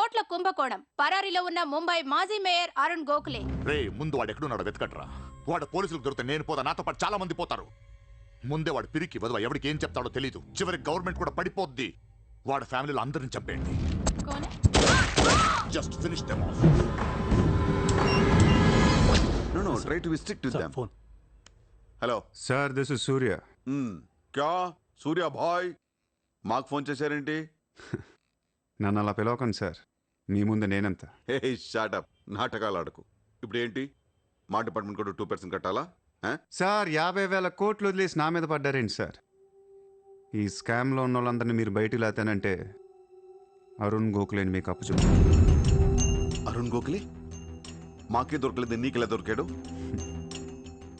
కోట్ల కుంభకోణం. పరారీలో ఉన్న ముంబై మాజీ మేయర్ అరుణ్ గోఖలే. రే ముందు వాడు ఎక్కడున్నాడో వెతకట్రా. వాడు పోలీసులకు దొరికితే నేను పోతా, నాతో పాటు చాలా మంది పోతారు. ముందే వాడు పిరికి వదవ, ఎవరికి ఏం చెప్తాడో తెలీదు. చివరికి గవర్నమెంట్ కూడా పడిపోద్ది. వాడు ఫ్యామిలీలో అందరిని చంపేయండి. Just finish them of. No, try to be strict with them. Phone. Hello. Sir, this is Surya. क्या సూర్య బాయ్ మాకు ఫోన్ చేశారేంటి? నన్ను అలా పిలవకండి సార్, మీ ముందు నేనంత. హే షాటప్, నాటకాలు ఆడకు. ఇప్పుడు ఏంటి, మా డిపార్ట్మెంట్ కూడా 2% కట్టాలా? సార్ 50,000 కోట్లు వదిలేసి నా మీద పడ్డారేంటి సార్? ఈ స్కామ్లో ఉన్న వాళ్ళందరినీ మీరు బయటికి లేతానంటే అరుణ్ గోఖలేని మీకు అప్పు చెప్పు. అరుణ్ గోఖలే మాకే దొరకలేదు, నీకెలా దొరికాడు?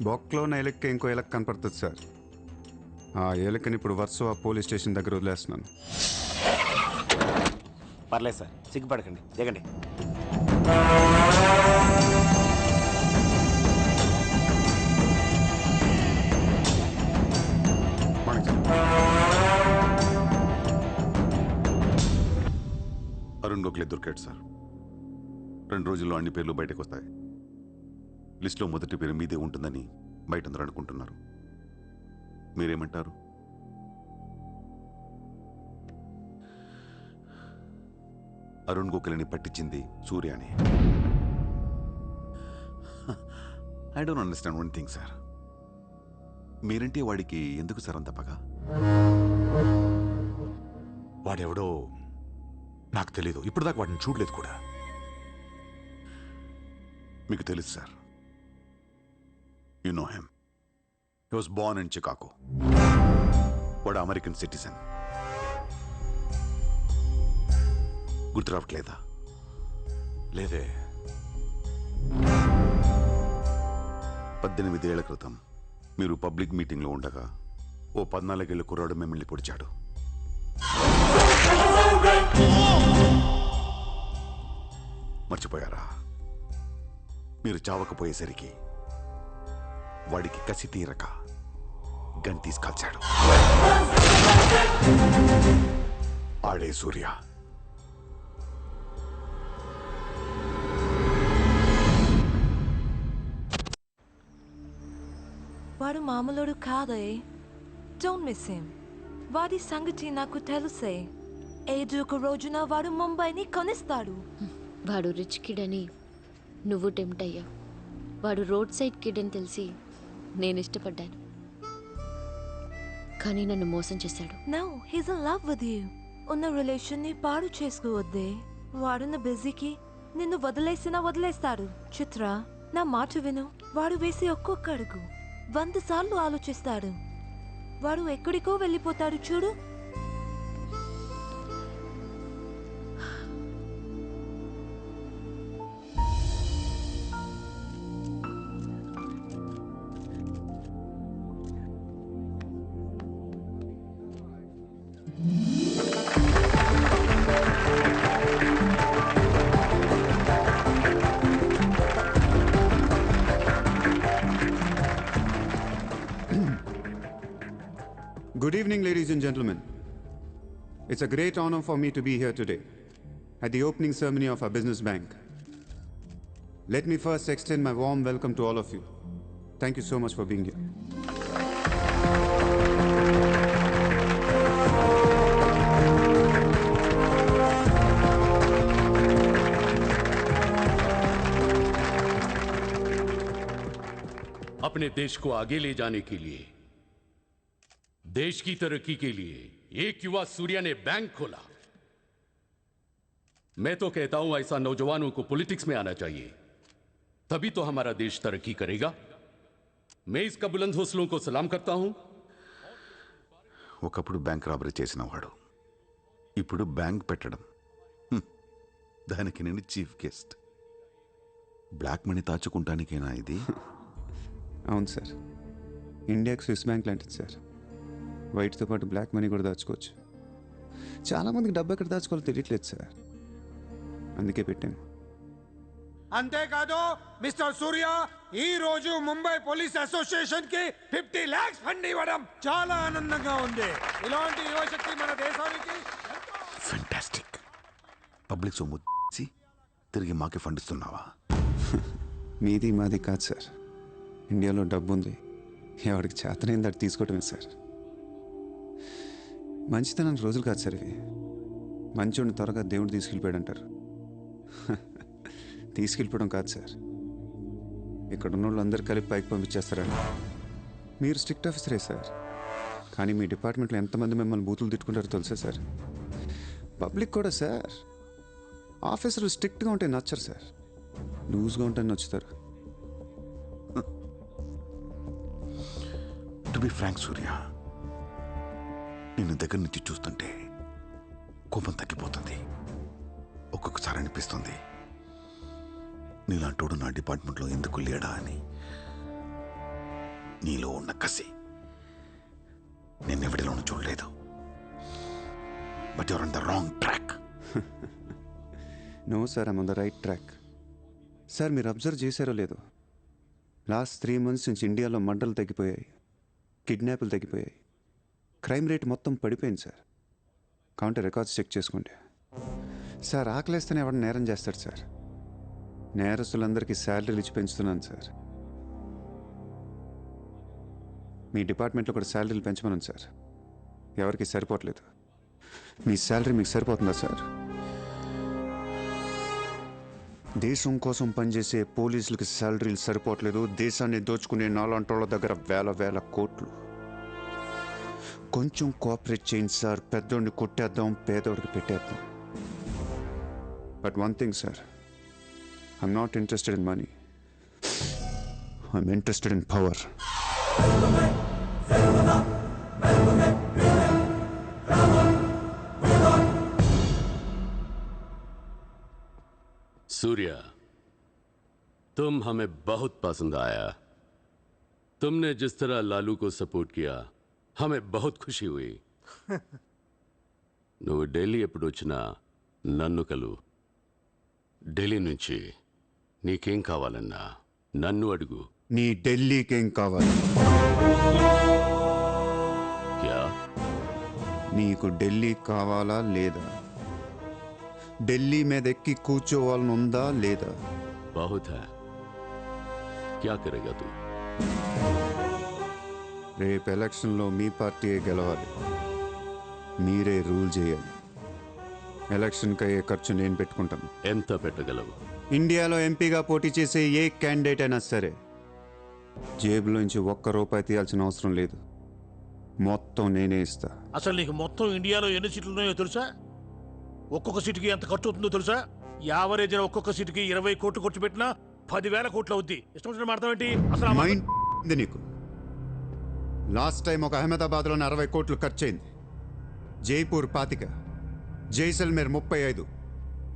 బొక్కలో ఉన్న ఎలక్కి ఇంకో ఎలక్ కనపడుతుంది సార్. ఆ ఎలక్కని ఇప్పుడు వర్సోవా పోలీస్ స్టేషన్ దగ్గర వదిలేస్తున్నాను. పర్లేదు సార్, సిగ్గుపడకండి, దిగండి. అరుణ్ గోఖలే దొరికాడు సార్. 2 రోజుల్లో అన్ని పేర్లు బయటకు వస్తాయి. లిస్టులో మొదటి పేరు మీదే ఉంటుందని బయట అందరూ అనుకుంటున్నారు. మీరేమంటారు? అరుణ్ గోఖలేని పట్టించింది సూర్యాని. I don't understand one thing sir. మీరంటే వాడికి ఎందుకు సార్ అంత పగ? వాడెవడో నాకు తెలీదు, ఇప్పుడు దాకా వాడిని చూడలేదు కూడా. మీకు తెలుసు sir. You know him. He was Born in Chicago. వాడు అమెరికన్ సిటిజన్. గుర్తు రావట్లేదా? లేదే. 18 ఏళ్ల క్రితం మీరు పబ్లిక్ మీటింగ్లో ఉండగా ఓ 14 ఏళ్ల కుర్రాడు మిమ్మల్ని పొడిచాడు. మర్చిపోయారా? మీరు చావకపోయేసరికి వాడికి కసి తీరక గన్ తీసుకొచ్చాడు. ఆడే సూర్య. వాడు మామూలుడు కాదే. Don't miss him. వాడి సంగతి నాకు తెలుసే. ఏదో ఒక రోజున వాడు ముంబైని కొనిస్తాడు. వాడు రిచ్ కిడ్ అని నువ్వు టెంప్ట్ అయ్యా. వాడు రోడ్ సైడ్ కిడ్ అని తెలిసి నేను ఇష్టపడ్డాను, కానీ నన్ను మోసం చేశాడు. No, he's in love with you. ఉన్న రిలేషన్ ని పాడు చేసుకోవద్దే. వాడున్న బిజీకి నిన్ను వదిలేస్తాడు. చిత్ర, నా మాట విను. వాడు వేసి ఒక్కొక్క అడుగు 100 సార్లు ఆలోచిస్తాడు. వాడు ఎక్కడికో వెళ్ళిపోతాడు చూడు. Good evening, ladies and gentlemen. It's a great honor for me to be here today at the opening ceremony of our business bank. Let me first extend my warm welcome to all of you. Thank you so much for being here. अपने देश को आगे ले जाने के लिए, देश की तरक्की के लिए एक युवा सूर्या ने बैंक खोला. मैं तो कहता हूं ऐसा नौजवानों को पॉलिटिक्स में आना चाहिए, तभी तो हमारा देश तरक्की करेगा. मैं इसका बुलंद हौसलों को सलाम करता हूं. ఒకప్పుడు బ్యాంక్ రాబరీ చేసిన వాడు ఇప్పుడు బ్యాంక్ పెట్టడం, దానికి నేను చీఫ్ గెస్ట్. బ్లాక్ మనీ దాచుకుంటానికేనా ఇది? అవును సార్, ఇండియాకి స్విస్ బ్యాంక్ లాంటిది సార్. వైట్తో పాటు బ్లాక్ మనీ కూడా దాచుకోవచ్చు. చాలామందికి డబ్బు ఎక్కడ దాచుకోవాలో తెలియట్లేదు సార్, అందుకే పెట్టాను. అంతేకాదు మిస్టర్ సూర్య, ఈ రోజు ముంబై పోలీస్ అసోసియేషన్ కి 50 lakhs ఫండ్ ఇవ్వడం చాలా ఆనందంగా ఉంది. ఇలాంటి యువశక్తి మన దేశానికి ఫెంటాస్టిక్. పబ్లిక్ సొమ్ము తిరిగి మాకే ఫండ్ ఇస్తున్నావా? మీది మాది కాదు సార్. ఇండియాలో డబ్బు ఉంది, ఎవరికి చేతనైంది అది తీసుకోవటమే సార్. మంచితనానికి రోజులు కాదు సార్ ఇవి. మంచోడిని త్వరగా దేవుడు తీసుకెళ్ళిపోయాడు అంటారు. తీసుకెళ్ళిపోవడం కాదు సార్, ఇక్కడ ఉన్న వాళ్ళు అందరు కలిపి పైకి పంపించేస్తారండి. మీరు స్ట్రిక్ట్ ఆఫీసరే సార్, కానీ మీ డిపార్ట్మెంట్లో ఎంతమంది మిమ్మల్ని బూతులు తిట్టుకుంటారో తెలుసా సార్? పబ్లిక్ కూడా సార్. ఆఫీసర్లు స్ట్రిక్ట్గా ఉంటే నచ్చరు సార్, లూజ్గా ఉంటే నచ్చుతారు. టు బి ఫ్రాంక్ సూర్య, నిన్ను దగ్గర నుంచి చూస్తుంటే కోపం తగ్గిపోతుంది. ఒక్కొక్కసారి అనిపిస్తుంది నీలాంటోడు నా డిపార్ట్మెంట్లో ఎందుకు లేడా అని. నీలో ఉన్న కసి నేనెవడిలోనూ చూడలేదు. But your on the wrong track. No sir, I'm on the right track. Sir మీరు అబ్జర్వ్ చేశారో లేదో, లాస్ట్ 3 months నుంచి ఇండియాలో మర్డర్లు తగ్గిపోయాయి, కిడ్నాపులు తగ్గిపోయాయి, క్రైమ్ రేట్ మొత్తం పడిపోయింది సార్. కౌంటర్ రికార్డ్స్ చెక్ చేసుకోండి సార్. ఆకలేస్తేనే ఎవరు నేరం చేస్తాడు సార్? నేరస్తులందరికీ శాలరీలు ఇచ్చి పెంచుతున్నాను సార్. మీ డిపార్ట్మెంట్లో కూడా శాలరీలు పెంచమన్నాను సార్, ఎవరికి సరిపోవట్లేదు. మీ శాలరీ మీకు సరిపోతుందా సార్? దేశం కోసం పనిచేసే పోలీసులకి శాలరీలు సరిపోవట్లేదు, దేశాన్ని దోచుకునే నాలాంటోళ్ళ దగ్గర వేల వేల కోట్లు. కొంచెం కోఆపరేట్ చేయండి సార్, పెద్దోడిని కొట్టేద్దాం, పేదోడికి పెట్టేద్దాం. But one thing sir, I'm not interested in money, I'm interested in power. Surya, तुम हमें बहुत पसंद आया. तुमने जिस तरह लालू को सपोर्ट किया हमें बहुत खुशी हुई. నువ్వు ఢిల్లీ ఎప్పుడు వచ్చినా నన్ను కలు. ఢిల్లీ నుంచి నీకేం కావాలన్నా నన్ను అడుగు. నీ ఢిల్లీకేం కావాలి? క్యా? నీకు ఢిల్లీ కావాలా లేదా? ఢిల్లీ మీద ఎక్కి కూర్చోవాలని ఉందా లేదా? बहुत है. क्या करेगा तू? రేపు ఎలక్షన్లో మీ పార్టీయే గెలవాలి, మీరే రూల్ చేయాలి. ఎలక్షన్కి అయ్యే ఖర్చు నేను పెట్టుకుంటాను. ఎంత పెట్టగలవు? ఇండియాలో ఎంపీగా పోటీ చేసే ఏ క్యాండిడేట్ అయినా సరే జేబులోంచి ₹1 తీయాల్సిన అవసరం లేదు, మొత్తం నేనే ఇస్తా. అసలు నీకు మొత్తం ఇండియాలో ఎన్ని సీట్లు ఉన్నాయో తెలుసా? ఒక్కొక్క సీటుకి ఎంత ఖర్చు అవుతుందో తెలుసా? యావరేజ్న ఒక్కొక్క సీటుకి 20 కోట్లు ఖర్చు పెట్టినా 10,000 కోట్లు అవుద్ది. ఇష్టం వచ్చిన మాట్లాడతావేంటి? అసలు మైండ్ ఉంది నీకు? లాస్ట్ టైం ఒక అహ్మదాబాద్లోనే 60 కోట్లు ఖర్చు అయింది, జైపూర్ 25, జైసల్మేర్ 35,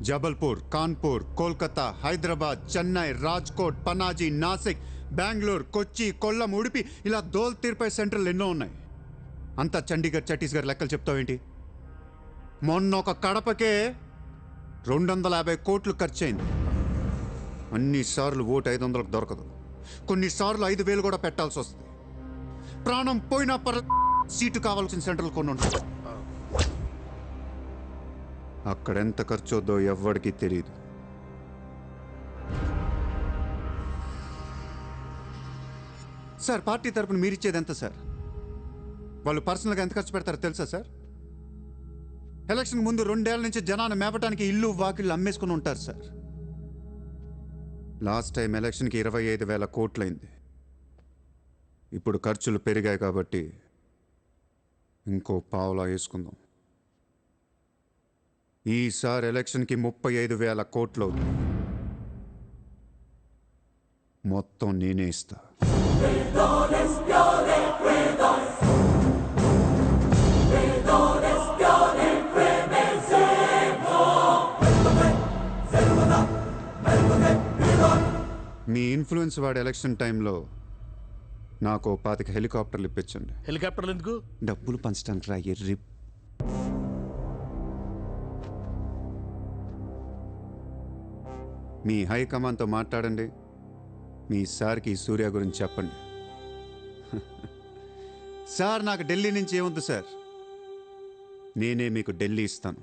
జబల్పూర్, కాన్పూర్, కోల్కతా, హైదరాబాద్, చెన్నై, రాజ్కోట్, పనాజీ, నాసిక్, బెంగళూరు, కొచ్చి, కొల్లం, ఉడిపి, ఇలా దోల్ తీర్పై సెంటర్లు ఎన్నో ఉన్నాయి. అంతా చండీగఢ్, ఛత్తీస్గఢ్ లెక్కలు చెప్తావేంటి? మొన్న ఒక కడపకే 250 కోట్లు ఖర్చు అయింది. అన్నిసార్లు ఓటు 500కు దొరకదు, కొన్నిసార్లు 5,000 కూడా పెట్టాల్సి వస్తుంది. ప్రాణం పోయినా సీటు కావాల్సిన సెంటర్లు కొన్ని ఉంటాయి. అక్కడెంత ఖర్చు అవుద్దో ఎవ్వడికి తెలియదు. సార్ పార్టీ తరపున మీరిచ్చేది ఎంత సార్? వాళ్ళు పర్సనల్గా ఎంత ఖర్చు పెడతారో తెలుసా సార్? ఎలక్షన్ ముందు 2 ఏళ్ల నుంచి జనాన్ని మేపటానికి ఇల్లు వాకిళ్ళు అమ్మేసుకుని ఉంటారు సార్. లాస్ట్ టైం ఎలక్షన్కి 25,000 కోట్లయింది. ఇప్పుడు ఖర్చులు పెరిగాయి కాబట్టి ఇంకో పావులా వేసుకుందాం. ఈసారి ఎలక్షన్కి 35,000 కోట్లు అవుతుంది, మొత్తం నేనే ఇస్తా. మీ ఇన్ఫ్లుయెన్స్ వాడే ఎలక్షన్ టైంలో నాకు 25 హెలికాప్టర్లు ఇప్పించండి. హెలికాప్టర్లు ఎందుకు? డబ్బులు పంచడానికి రా ఎర్రి. మీ హైకమాండ్తో మాట్లాడండి, మీ సార్కి సూర్య గురించి చెప్పండి. సార్ నాకు ఢిల్లీ నుంచి ఏమొద్దు సార్, నేనే మీకు ఢిల్లీ ఇస్తాను.